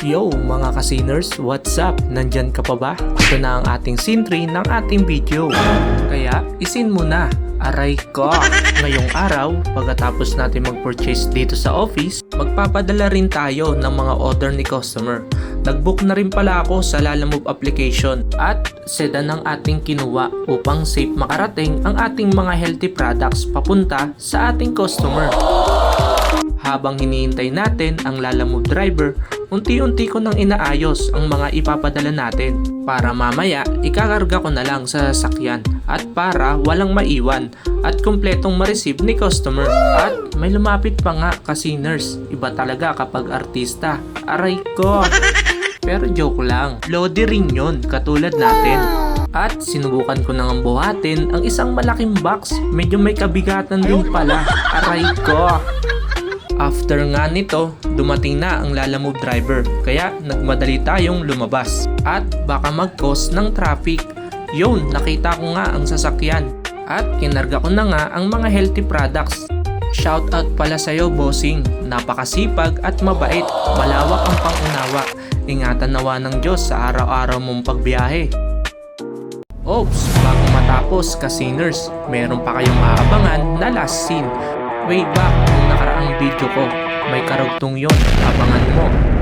Yo mga kasiners, what's up? Nandyan ka pa ba? Ito na ang ating scene 3 ng ating video. Kaya isin mo na, aray ko! Ngayong araw, pagkatapos natin mag-purchase dito sa office, magpapadala rin tayo ng mga order ni customer. Nag-book na rin pala ako sa Lalamove application at sedan ng ating kinuha upang safe makarating ang ating mga healthy products papunta sa ating customer. Habang hinihintay natin ang Lalamove driver, unti-unti ko nang inaayos ang mga ipapadala natin para mamaya ikakarga ko na lang sa sasakyan at para walang maiwan at kumpletong ma-receive ni customer. At may lumapit pa nga kasiners, iba talaga kapag artista, aray ko! Pero joke lang, lodi rin yun katulad natin. At sinubukan ko nang buhatin ang isang malaking box, medyo may kabigatan din pala, aray ko! After nga nito, dumating na ang Lalamove driver kaya nagmadali tayong lumabas at baka mag-cause ng traffic. Yun, nakita ko nga ang sasakyan at kinarga ko na nga ang mga healthy products. Shoutout pala sa'yo bossing, napakasipag at mabait, malawak ang pangunawa. Ingatan nawa ng Diyos sa araw-araw mong pagbiyahe. Oops, bago matapos kasiners, meron pa kayong maabangan na last scene. Way back nung nakaraang video ko, may karugtong yon, abangan mo.